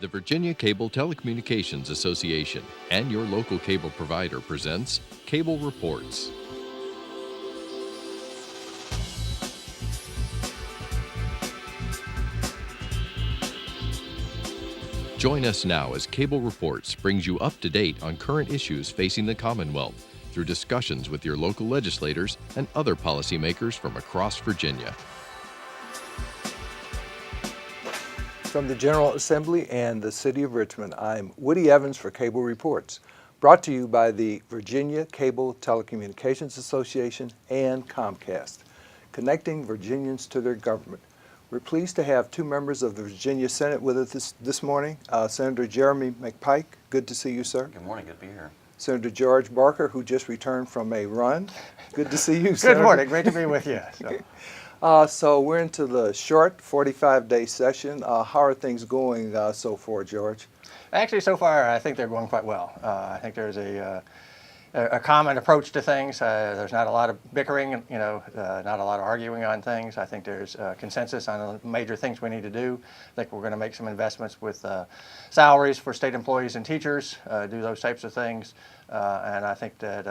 The Virginia Cable Telecommunications Association and your local cable provider presents Cable Reports. Join us now as Cable Reports brings you up to date on current issues facing the Commonwealth through discussions with your local legislators and other policymakers from across Virginia. From the General Assembly and the City of Richmond, I'm Woody Evans for Cable Reports, brought to you by the Virginia Cable Telecommunications Association and Comcast, connecting Virginians to their government. We're pleased to have two members of the Virginia Senate with us this morning. Senator Jeremy McPike, good to see you, sir. Good morning, good to be here. Senator George Barker, who just returned from a run. Good to see you, Senator. Good morning, great to be with you. So we're into the short 45-day session. How are things going so far, George? Actually, so far, I think they're going quite well. I think there's a common approach to things. There's not a lot of bickering, not a lot of arguing on things. I think there's consensus on the major things we need to do. I think we're going to make some investments with salaries for state employees and teachers, do those types of things. And I think that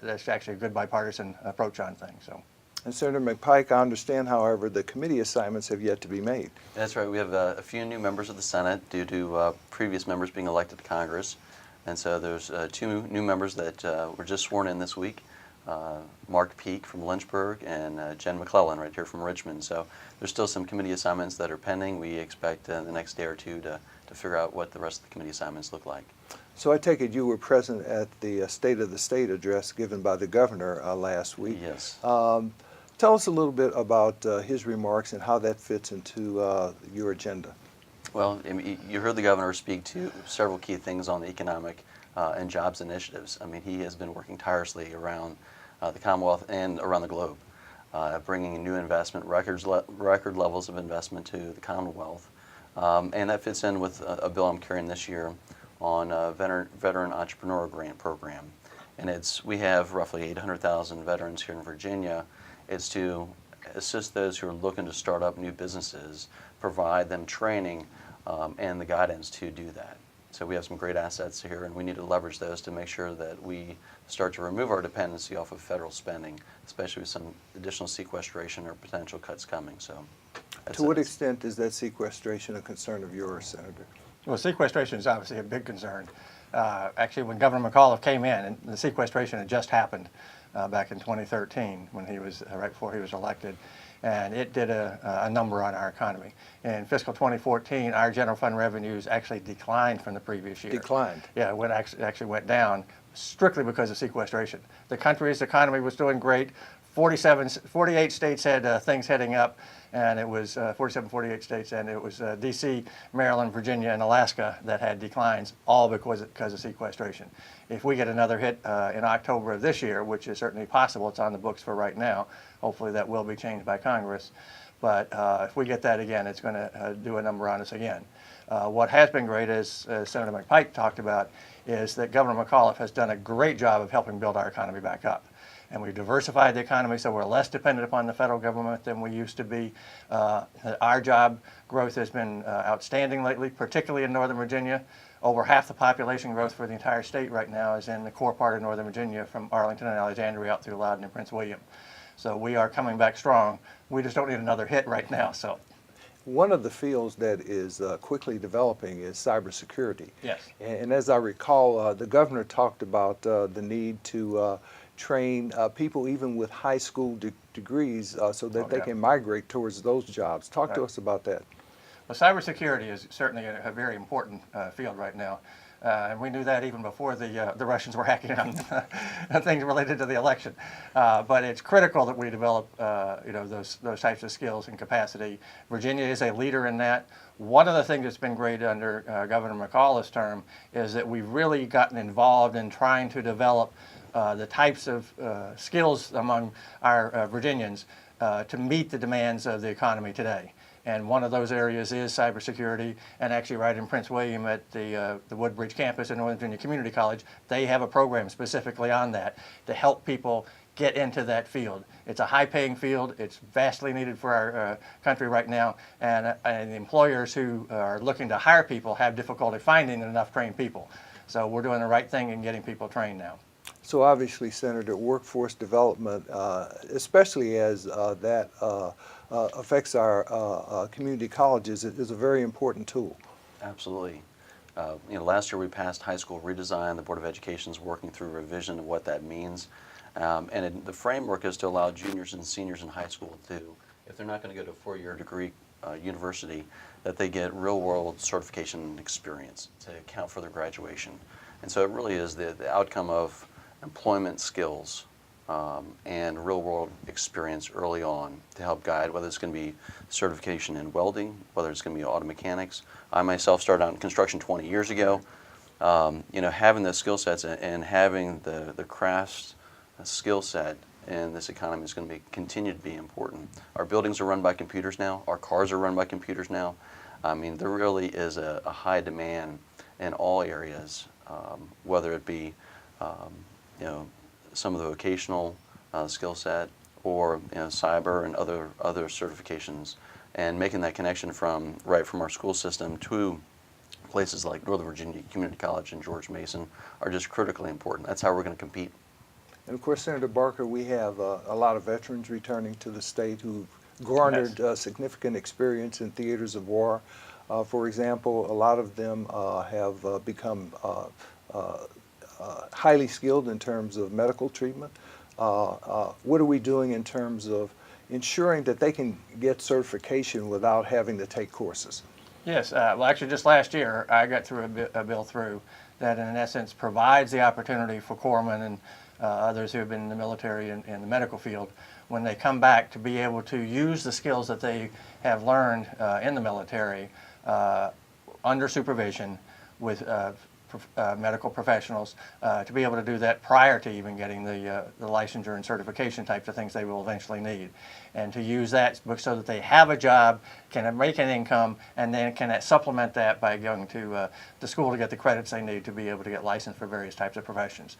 that's actually a good bipartisan approach on things. So. And Senator McPike, I understand, however, the committee assignments have yet to be made. That's right. We have a few new members of the Senate due to previous members being elected to Congress. And so there's two new members that were just sworn in this week, Mark Peake from Lynchburg and Jen McClellan right here from Richmond. So there's still some committee assignments that are pending. We expect in the next day or two to figure out what the rest of the committee assignments look like. So I take it you were present at the State of the State address given by the governor last week. Yes. Tell us a little bit about his remarks and how that fits into your agenda. Well, you heard the governor speak to several key things on the economic and jobs initiatives. I mean, he has been working tirelessly around the Commonwealth and around the globe, bringing new investment, record levels of investment to the Commonwealth. And that fits in with a bill I'm carrying this year on a veteran entrepreneur grant program. And we have roughly 800,000 veterans here in Virginia. It's to assist those who are looking to start up new businesses, provide them training and the guidance to do that. So we have some great assets here, and we need to leverage those to make sure that we start to remove our dependency off of federal spending, especially with some additional sequestration or potential cuts coming. So, to what extent is that sequestration a concern of yours, Senator? Well, sequestration is obviously a big concern. Actually, when Governor McAuliffe came in, and the sequestration had just happened back in 2013, when he was right before he was elected, and it did a number on our economy. In fiscal 2014, our general fund revenues actually declined from the previous year. Declined? Yeah, it actually went down strictly because of sequestration. The country's economy was doing great. 48 states had things heading up, and it was 48 states, and it was D.C., Maryland, Virginia, and Alaska that had declines, all because of sequestration. If we get another hit in October of this year, which is certainly possible, it's on the books for right now, hopefully that will be changed by Congress, but if we get that again, it's going to do a number on us again. What has been great, as Senator McPike talked about, is that Governor McAuliffe has done a great job of helping build our economy back up. And we've diversified the economy so we're less dependent upon the federal government than we used to be. Our job growth has been outstanding lately, particularly in Northern Virginia. Over half the population growth for the entire state right now is in the core part of Northern Virginia, from Arlington and Alexandria out through Loudoun and Prince William. So we are coming back strong. We just don't need another hit right now. So. One of the fields that is quickly developing is cybersecurity. Yes. And as I recall, the governor talked about the need to train people even with high school degrees so that they can migrate towards those jobs. Talk to us about that. Well, cybersecurity is certainly a very important field right now. And we knew that even before the Russians were hacking on things related to the election. But it's critical that we develop those types of skills and capacity. Virginia is a leader in that. One of the things that's been great under Governor McAuliffe's term is that we've really gotten involved in trying to develop the types of skills among our Virginians to meet the demands of the economy today. And one of those areas is cybersecurity. And actually right in Prince William at the Woodbridge campus at Northern Virginia Community College, they have a program specifically on that to help people get into that field. It's a high-paying field. It's vastly needed for our country right now, and the employers who are looking to hire people have difficulty finding enough trained people. So we're doing the right thing in getting people trained now. So obviously, Senator, workforce development, especially as that affects our community colleges, is a very important tool. Absolutely. Last year we passed high school redesign. The Board of Education is working through revision of what that means. The framework is to allow juniors and seniors in high school to, if they're not going to go to a four-year degree university, that they get real-world certification experience to account for their graduation. And so it really is the outcome of employment skills and real-world experience early on to help guide whether it's going to be certification in welding, whether it's going to be auto mechanics. I myself started out in construction 20 years ago. Having those skill sets and having the crafts skill set in this economy is going to continue to be important. Our buildings are run by computers now. Our cars are run by computers now. I mean, there really is a high demand in all areas, whether it be some of the vocational skill set or cyber and other certifications, and making that connection from our school system to places like Northern Virginia Community College and George Mason are just critically important. That's how we're going to compete. And of course, Senator Barker, we have a lot of veterans returning to the state who've garnered significant experience in theaters of war. For example, a lot of them have become highly skilled in terms of medical treatment. What are we doing in terms of ensuring that they can get certification without having to take courses? Yes, well, actually, just last year, I got through a bill through that, in essence, provides the opportunity for corpsmen and others who have been in the military and in the medical field, when they come back, to be able to use the skills that they have learned in the military under supervision with medical professionals, to be able to do that prior to even getting the licensure and certification types of things they will eventually need, and to use that so that they have a job, can make an income, and then can supplement that by going to the school to get the credits they need to be able to get licensed for various types of professions.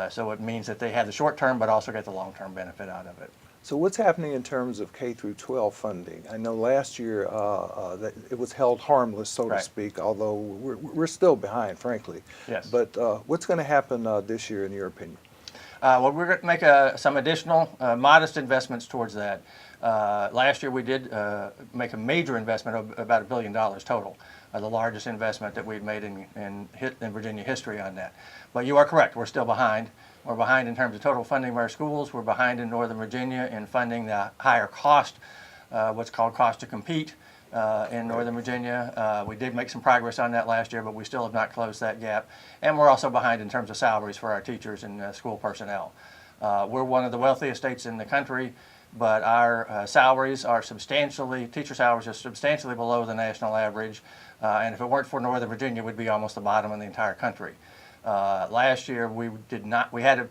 So it means that they have the short term but also get the long term benefit out of it. So what's happening in terms of K through 12 funding? I know last year that it was held harmless, so to speak, although we're still behind, frankly. Yes. But what's going to happen this year, in your opinion? Well, we're going to make some additional modest investments towards that. Last year we did make a major investment of about $1 billion total, the largest investment that we've made in Virginia history on that. But you are correct, we're still behind. We're behind in terms of total funding of our schools. We're behind in Northern Virginia in funding the higher cost, what's called cost to compete in Northern Virginia. We did make some progress on that last year, but we still have not closed that gap. And we're also behind in terms of salaries for our teachers and school personnel. We're one of the wealthiest states in the country, but our salaries are teacher salaries are substantially below the national average. And if it weren't for Northern Virginia, we'd be almost the bottom in the entire country. Last year we had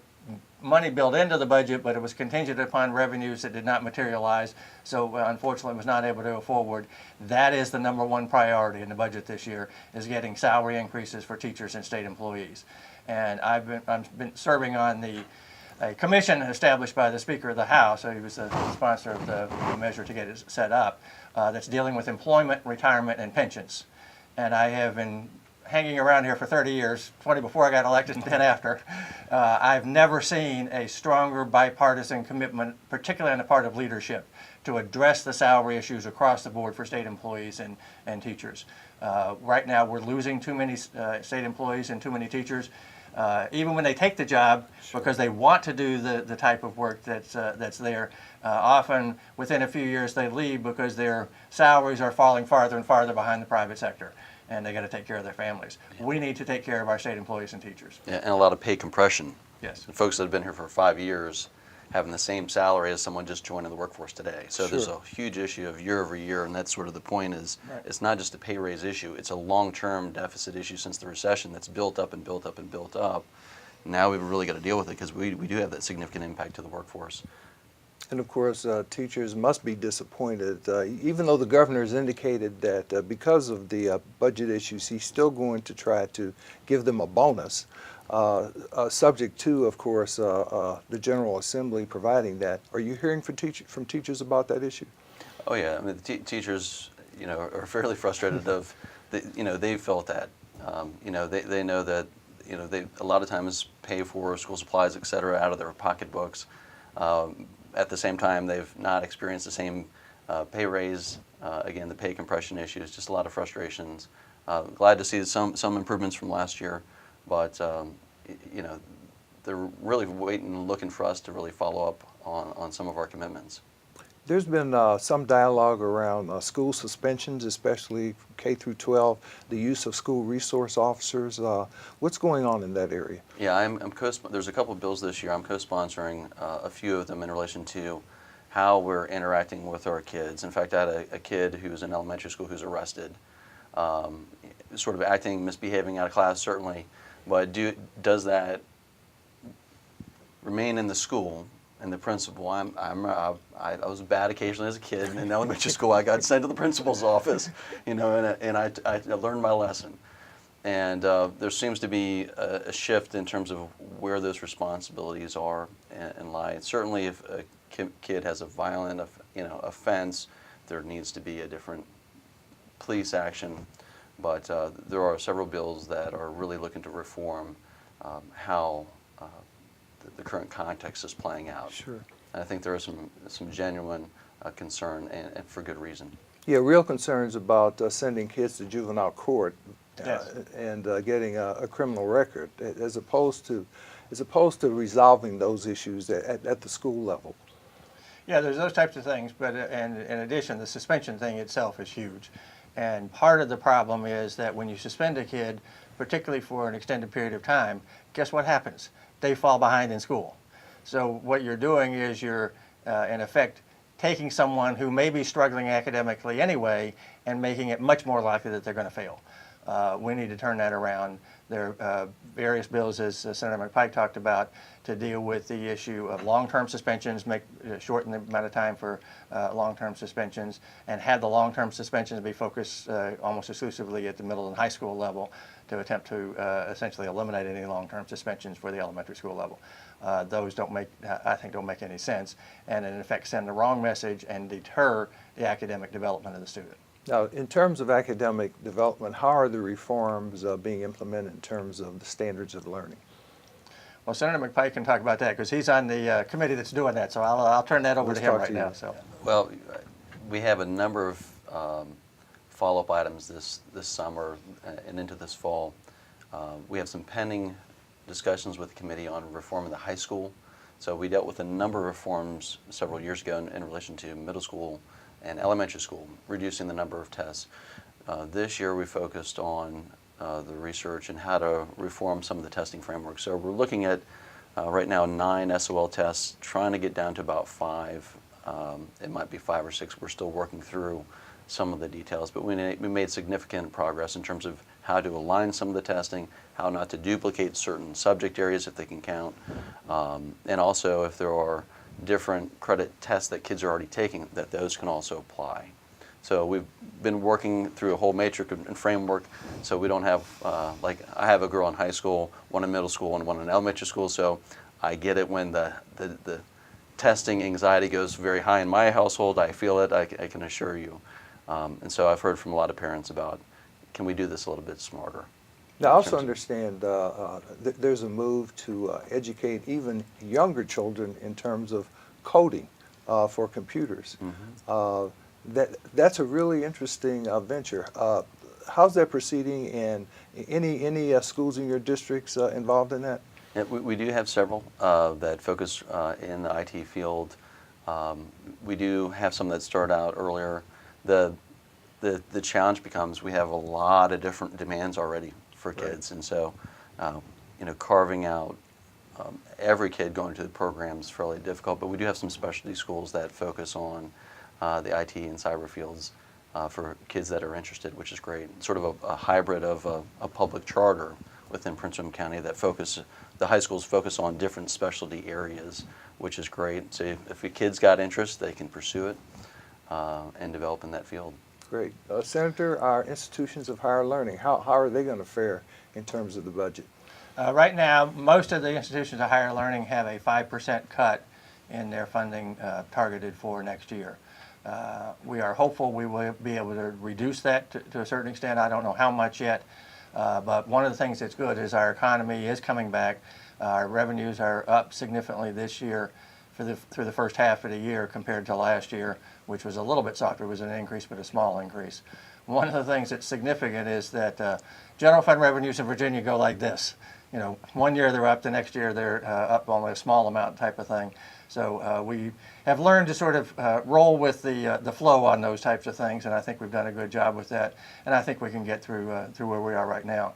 money built into the budget, but it was contingent upon revenues that did not materialize, so unfortunately was not able to go forward. That is the #1 priority in the budget this year, is getting salary increases for teachers and state employees. And I've been serving on a commission established by the Speaker of the House, so he was the sponsor of the measure to get it set up, that's dealing with employment, retirement, and pensions. And I have been hanging around here for 30 years, 20 before I got elected and 10 after. I've never seen a stronger bipartisan commitment, particularly on the part of leadership, to address the salary issues across the board for state employees and teachers. Right now we're losing too many state employees and too many teachers, even when they take the job, because they want to do the type of work that's there. Often within a few years they leave because their salaries are falling farther and farther behind the private sector, and they got to take care of their families. We need to take care of our state employees and teachers. Yeah, and a lot of pay compression. Yes. And folks that have been here for 5 years having the same salary as someone just joining the workforce today. So there's a huge issue of year over year, and that's sort of the point is it's not just a pay raise issue, it's a long-term deficit issue since the recession that's built up and built up and built up. Now we've really got to deal with it because we do have that significant impact to the workforce. And of course, teachers must be disappointed, even though the governor has indicated that because of the budget issues, he's still going to try to give them a bonus. subject to, of course, the General Assembly providing that. Are you hearing from teachers about that issue? Oh yeah, I mean the teachers, are fairly frustrated of, they've felt that, they know that, they a lot of times pay for school supplies, et cetera, out of their pocketbooks. At the same time, they've not experienced the same pay raise. Again, the pay compression issues, just a lot of frustrations. Glad to see some improvements from last year, but they're really waiting and looking for us to really follow up on some of our commitments. There's been some dialogue around school suspensions, especially K through 12, the use of school resource officers. What's going on in that area? Yeah, there's a couple of bills this year. I'm co-sponsoring a few of them in relation to how we're interacting with our kids. In fact, I had a kid who's in elementary school who's arrested, sort of acting, misbehaving out of class, certainly, but does that remain in the school? And the principal, I was bad occasionally as a kid. In elementary school, I got sent to the principal's office, and I learned my lesson. And there seems to be a shift in terms of where those responsibilities are and lie. Certainly, if a kid has a violent, offense, there needs to be a different police action. But there are several bills that are really looking to reform how the current context is playing out. Sure. And I think there is some genuine concern, and for good reason. Yeah, real concerns about sending kids to juvenile court Yes. and getting a criminal record, as opposed to resolving those issues at the school level. Yeah, there's those types of things, but and in addition, the suspension thing itself is huge. And part of the problem is that when you suspend a kid, particularly for an extended period of time, guess what happens? They fall behind in school. So what you're doing is you're, in effect, taking someone who may be struggling academically anyway and making it much more likely that they're going to fail. We need to turn that around. There are various bills, as Senator McPike talked about, to deal with the issue of long-term suspensions, shorten the amount of time for long-term suspensions, and have the long-term suspensions be focused almost exclusively at the middle and high school level to attempt to essentially eliminate any long-term suspensions for the elementary school level. Those I think don't make any sense, and in effect send the wrong message and deter the academic development of the student. Now, in terms of academic development, how are the reforms being implemented in terms of the standards of learning? Well, Senator McPike can talk about that because he's on the committee that's doing that, so I'll turn that over to him right now. So. Well, we have a number of follow-up items this summer and into this fall. We have some pending discussions with the committee on reforming the high school. So we dealt with a number of reforms several years ago in relation to middle school and elementary school, reducing the number of tests. This year we focused on the research and how to reform some of the testing frameworks. So we're looking at right now 9 SOL tests, trying to get down to about 5. It might be 5 or 6. We're still working through some of the details, but we made significant progress in terms of how to align some of the testing, how not to duplicate certain subject areas if they can count, and also if there are different credit tests that kids are already taking, that those can also apply. So we've been working through a whole matrix and framework, so we don't have, like I have a girl in high school, one in middle school, and one in elementary school, so I get it when the testing anxiety goes very high in my household. I feel it, I can assure you. And so I've heard from a lot of parents about, can we do this a little bit smarter? Now, I also understand there's a move to educate even younger children in terms of coding for computers. Mm-hmm. That's a really interesting venture. How's that proceeding, and any schools in your districts involved in that? Yeah, we do have several that focus in the IT field. We do have some that start out earlier. The challenge becomes we have a lot of different demands already for kids, and so carving out every kid going to the program is fairly difficult. But we do have some specialty schools that focus on the IT and cyber fields for kids that are interested, which is great. Sort of a hybrid of a public charter within Prince William County that the high schools focus on different specialty areas, which is great. So if a kid's got interest, they can pursue it and develop in that field. Great. Senator, our institutions of higher learning, how are they going to fare in terms of the budget? Right now, most of the institutions of higher learning have a 5% cut in their funding targeted for next year. We are hopeful we will be able to reduce that to a certain extent. I don't know how much yet, but one of the things that's good is our economy is coming back. Our revenues are up significantly this year through the first half of the year compared to last year, which was a little bit softer. It was an increase, but a small increase. One of the things that's significant is that general fund revenues in Virginia go like this. You know, one year they're up, the next year they're up only a small amount type of thing. So we have learned to sort of roll with the flow on those types of things, and I think we've done a good job with that. And I think we can get through where we are right now.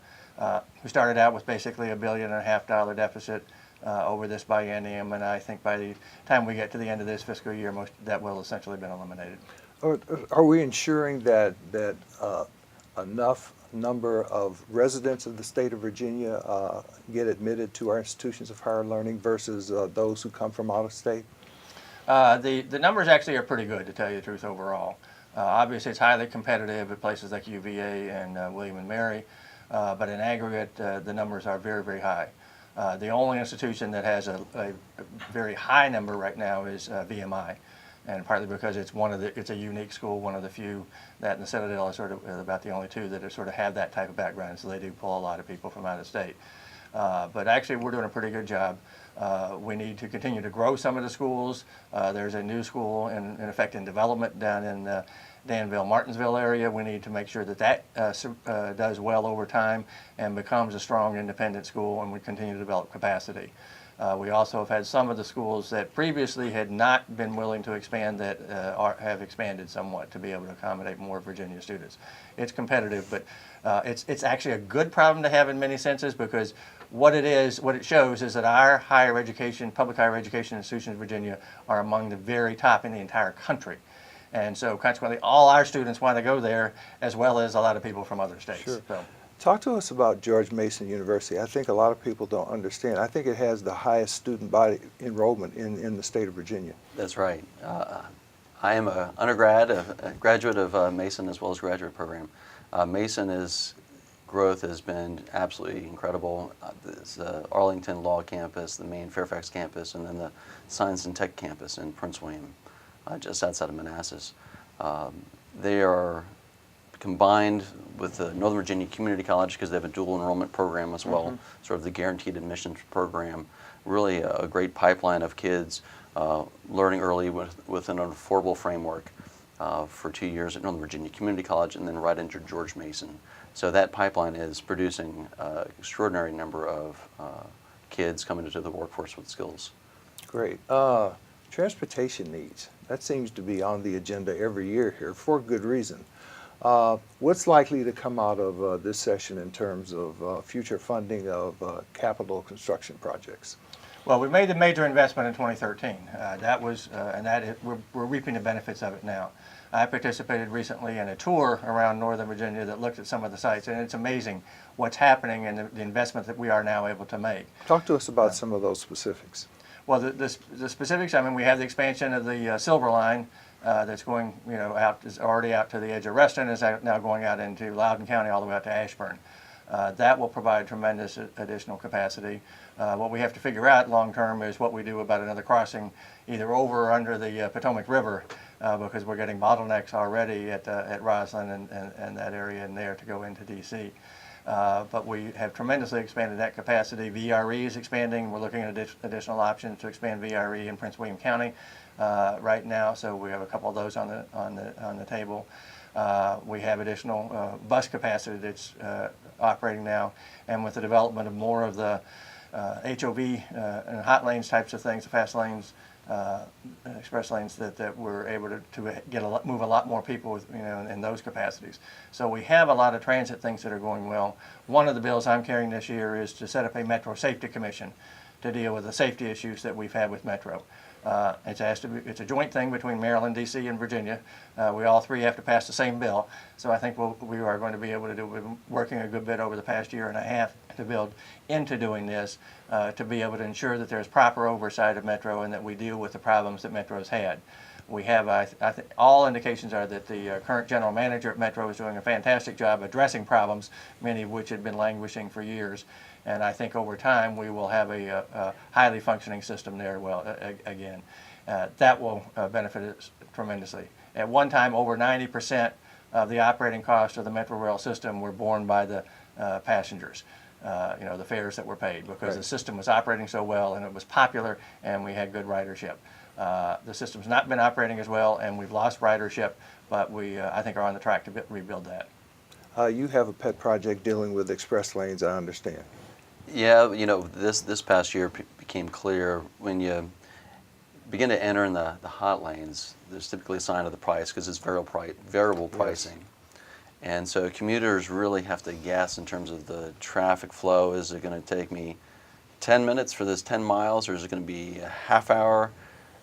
We started out with basically $1.5 billion deficit over this biennium, and I think by the time we get to the end of this fiscal year, most that will essentially been eliminated. Are we ensuring that enough number of residents of the state of Virginia get admitted to our institutions of higher learning versus those who come from out of state? The numbers actually are pretty good, to tell you the truth, overall. Obviously, it's highly competitive at places like UVA and William and Mary, but in aggregate, the numbers are very, very high. The only institution that has a very high number right now is VMI, and partly because it's a unique school, one of the few that in the Citadel are sort of about the only two that are sort of have that type of background, so they do pull a lot of people from out of state. But actually, we're doing a pretty good job. We need to continue to grow some of the schools. There's a new school in effect in development down in Danville, Martinsville area. We need to make sure that does well over time and becomes a strong independent school, and we continue to develop capacity. We also have had some of the schools that previously had not been willing to expand that have expanded somewhat to be able to accommodate more Virginia students. It's competitive, but it's actually a good problem to have in many senses, because what it shows is that our higher education, public higher education institutions in Virginia are among the very top in the entire country. And so consequently, all our students want to go there, as well as a lot of people from other states. Sure. So. Talk to us about George Mason University. I think a lot of people don't understand. I think it has the highest student body enrollment in the state of Virginia. That's right. I am a undergrad, a graduate of Mason as well as graduate program. Mason's growth has been absolutely incredible. This Arlington Law Campus, the main Fairfax campus, and then the Science and Tech campus in Prince William, just outside of Manassas. They are combined with the Northern Virginia Community College, because they have a dual enrollment program as well, sort of the guaranteed admissions program. Really a great pipeline of kids learning early within an affordable framework for 2 years at Northern Virginia Community College, and then right into George Mason. So that pipeline is producing an extraordinary number of kids coming into the workforce with skills. Great. Transportation needs. That seems to be on the agenda every year here for good reason. What's likely to come out of this session in terms of future funding of capital construction projects? Well, we made the major investment in 2013. We're reaping the benefits of it now. I participated recently in a tour around Northern Virginia that looked at some of the sites, and it's amazing what's happening and the investment that we are now able to make. Talk to us about some of those specifics. Well, the specifics, I mean, we have the expansion of the Silver Line that's going, is already out to the edge of Reston, is now going out into Loudoun County all the way out to Ashburn. That will provide tremendous additional capacity. What we have to figure out long term is what we do about another crossing, either over or under the Potomac River, because we're getting bottlenecks already at Roslyn and that area in there to go into D.C. But we have tremendously expanded that capacity. VRE is expanding. We're looking at additional options to expand VRE in Prince William County right now. So we have a couple of those on the table. We have additional bus capacity that's operating now, and with the development of more of the HOV and hot lanes types of things, the fast lanes, express lanes, that we're able to move a lot more people with, in those capacities. So we have a lot of transit things that are going well. One of the bills I'm carrying this year is to set up a Metro Safety Commission to deal with the safety issues that we've had with Metro. It's a joint thing between Maryland, D.C., and Virginia. We all three have to pass the same bill, so I think we are going to be able to do. We've been working a good bit over the past year and a half to build into doing this, to be able to ensure that there's proper oversight of Metro and that we deal with the problems that Metro's had. We have, I think, all indications are that the current general manager at Metro is doing a fantastic job addressing problems, many of which had been languishing for years. And I think over time we will have a highly functioning system there. Again, that will benefit us tremendously. At one time, over 90% of the operating costs of the Metro Rail system were borne by the passengers. The fares that were paid, because the system was operating so well and it was popular and we had good ridership. The system's not been operating as well and we've lost ridership, but we, I think, are on the track to rebuild that. You have a pet project dealing with express lanes, I understand. Yeah, this past year became clear when you begin to enter in the hot lanes, there's typically a sign of the price because it's variable pricing. And so commuters really have to guess in terms of the traffic flow. Is it going to take me 10 minutes for this 10 miles, or is it going to be a half hour?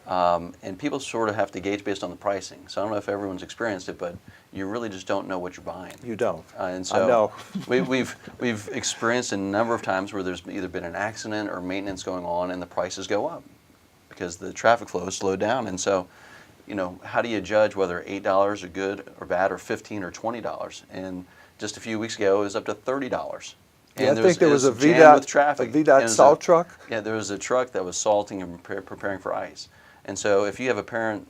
And people sort of have to gauge based on the pricing. So I don't know if everyone's experienced it, but you really just don't know what you're buying. You don't. And so I know. we've experienced a number of times where there's either been an accident or maintenance going on and the prices go up because the traffic flow is slowed down. And so, how do you judge whether $8 are good or bad, or $15 or $20? And just a few weeks ago, it was up to $30. Yeah, And I think there was a VDOT VDOT salt truck. Yeah, there was a truck that was salting and preparing for ice. And so if you have a parent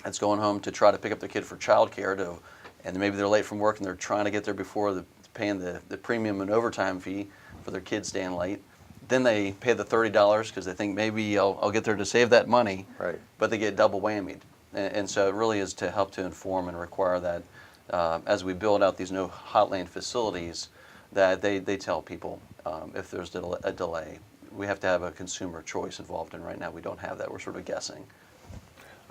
that's going home to try to pick up their kid for childcare, and maybe they're late from work and they're trying to get there before paying the premium and overtime fee for their kid staying late, then they pay the $30 because they think maybe I'll get there to save that money, Right. but they get double whammied. And so it really is to help to inform and require that as we build out these new hot lane facilities, that they tell people if there's a delay. We have to have a consumer choice involved, and right now we don't have that. We're sort of guessing.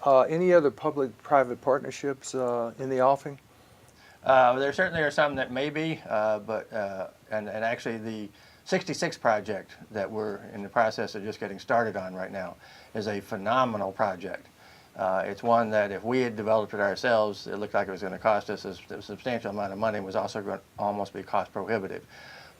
Any other public-private partnerships in the offing? There certainly are some that may be, and actually the 66 project that we're in the process of just getting started on right now is a phenomenal project. It's one that if we had developed it ourselves, it looked like it was going to cost us a substantial amount of money. It was also going to almost be cost prohibitive.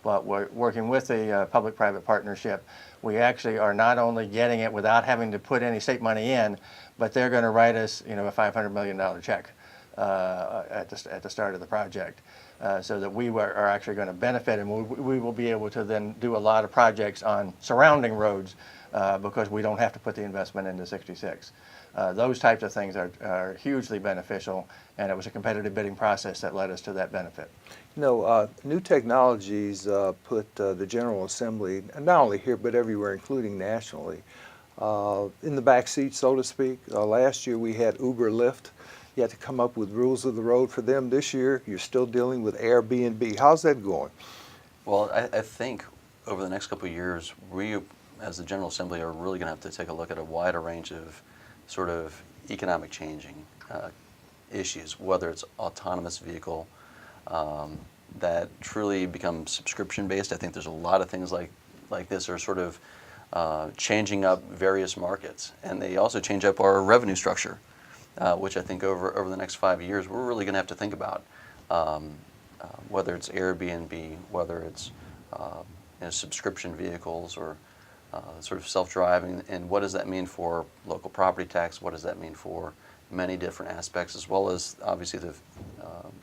But we're working with a public-private partnership. We actually are not only getting it without having to put any state money in, but they're going to write us, a $500 million check at the start of the project, so that we are actually going to benefit, and we will be able to then do a lot of projects on surrounding roads because we don't have to put the investment into 66. Those types of things are hugely beneficial, and it was a competitive bidding process that led us to that benefit. New technologies put the General Assembly, not only here but everywhere, including nationally, in the back seat, so to speak. Last year we had Uber, Lyft. You had to come up with rules of the road for them. This year you're still dealing with Airbnb. How's that going? Well, I think over the next couple of years, we, as the General Assembly, are really going to have to take a look at a wider range of sort of economic changing issues, whether it's autonomous vehicle that truly become subscription based. I think there's a lot of things like this are sort of changing up various markets, and they also change up our revenue structure, which I think over the next 5 years we're really going to have to think about, whether it's Airbnb, whether it's subscription vehicles or sort of self-driving, and what does that mean for local property tax? What does that mean for many different aspects, as well as obviously the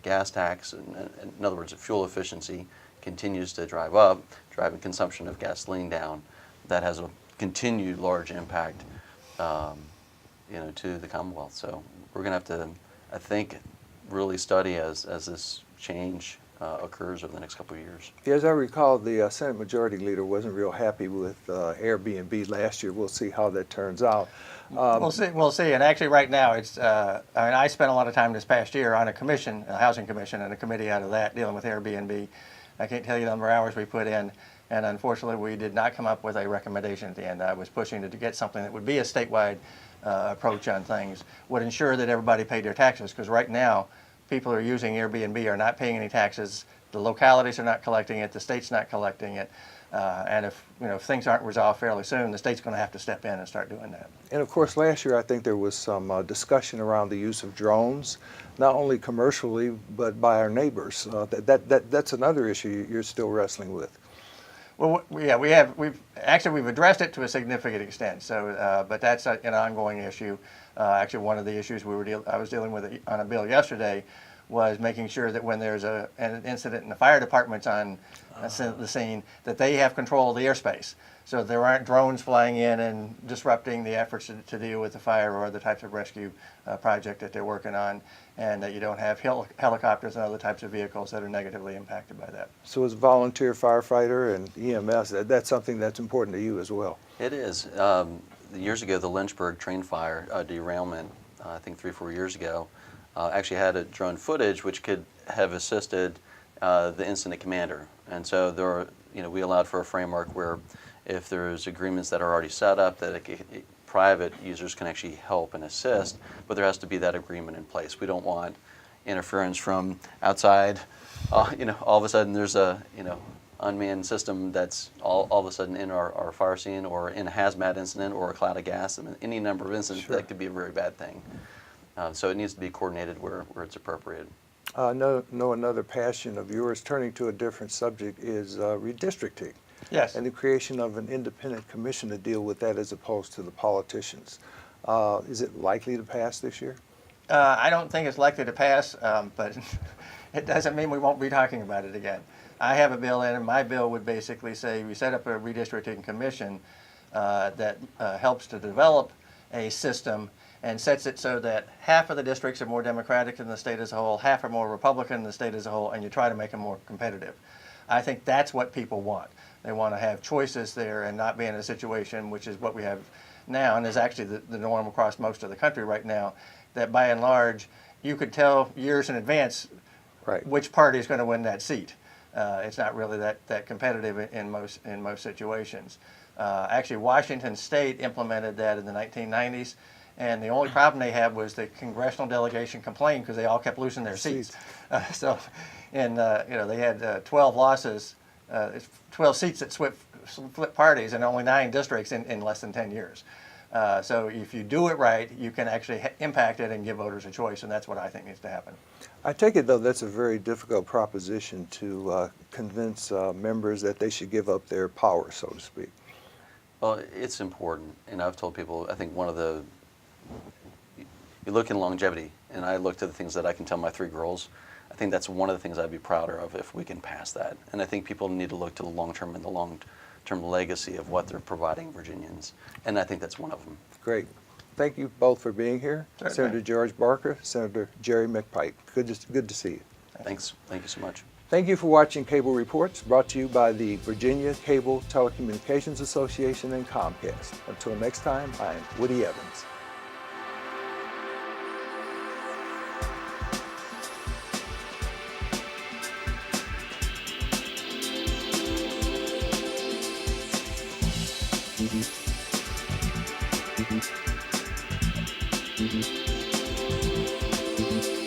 gas tax, and in other words, the fuel efficiency continues to drive up, driving consumption of gasoline down. That has a continued large impact, to the Commonwealth. So we're going to have to, I think, really study as this change occurs over the next couple of years. As I recall, the Senate Majority Leader wasn't real happy with Airbnb last year. We'll see how that turns out. We'll see. And actually, right now, I spent a lot of time this past year on a commission, a housing commission, and a committee out of that dealing with Airbnb. I can't tell you the number of hours we put in, and unfortunately, we did not come up with a recommendation at the end. I was pushing to get something that would be a statewide approach on things, would ensure that everybody paid their taxes, because right now, people who are using Airbnb are not paying any taxes. The localities are not collecting it. The state's not collecting it. And if things aren't resolved fairly soon, the state's going to have to step in and start doing that. And of course, last year I think there was some discussion around the use of drones, not only commercially but by our neighbors. That's another issue you're still wrestling with. Well, we've addressed it to a significant extent. So, but that's an ongoing issue. Actually, one of the issues I was dealing with on a bill yesterday was making sure that when there's an incident and the fire department's on the scene, that they have control of the airspace. So there aren't drones flying in and disrupting the efforts to deal with the fire or the types of rescue project that they're working on, and that you don't have helicopters and other types of vehicles that are negatively impacted by that. So as a volunteer firefighter and EMS, that's something that's important to you as well. It is. Years ago, the Lynchburg train fire derailment, I think 3-4 years ago, actually had a drone footage which could have assisted the incident commander. And so we allowed for a framework where if there's agreements that are already set up, that private users can actually help and assist, but there has to be that agreement in place. We don't want interference from outside. All of a sudden there's a unmanned system that's all of a sudden in our fire scene, or in a hazmat incident, or a cloud of gas. I mean, any number of incidents that could be a very bad thing. So it needs to be coordinated where it's appropriate. Another passion of yours, turning to a different subject, is redistricting. Yes. And the creation of an independent commission to deal with that as opposed to the politicians. Is it likely to pass this year? I don't think it's likely to pass, but it doesn't mean we won't be talking about it again. I have a bill in, and my bill would basically say we set up a redistricting commission that helps to develop a system and sets it so that half of the districts are more Democratic than the state as a whole, half are more Republican than the state as a whole, and you try to make them more competitive. I think that's what people want. They want to have choices there and not be in a situation, which is what we have now, and is actually the norm across most of the country right now, that by and large, you could tell years in advance which party is going to win that seat. It's not really that competitive in most situations. Actually, Washington State implemented that in the 1990s, and the only problem they had was the congressional delegation complained because they all kept losing their seats. They had 12 losses, 12 seats that split parties, and only 9 districts in less than 10 years. So if you do it right, you can actually impact it and give voters a choice, and that's what I think needs to happen. I take it, though, that's a very difficult proposition to convince members that they should give up their power, so to speak. Well, it's important, and I've told people, I think you look in longevity, and I look to the things that I can tell my 3 girls. I think that's one of the things I'd be prouder of if we can pass that. And I think people need to look to the long-term and the long-term legacy of what they're providing Virginians, and I think that's one of them. Great. Thank you both for being here. Certainly. Senator George Barker, Senator Jerry McPike. Good to see you. Thanks. Thank you so much. Thank you for watching Cable Reports, brought to you by the Virginia Cable Telecommunications Association and Comcast. Until next time, I'm Woody Evans. Mm-hmm.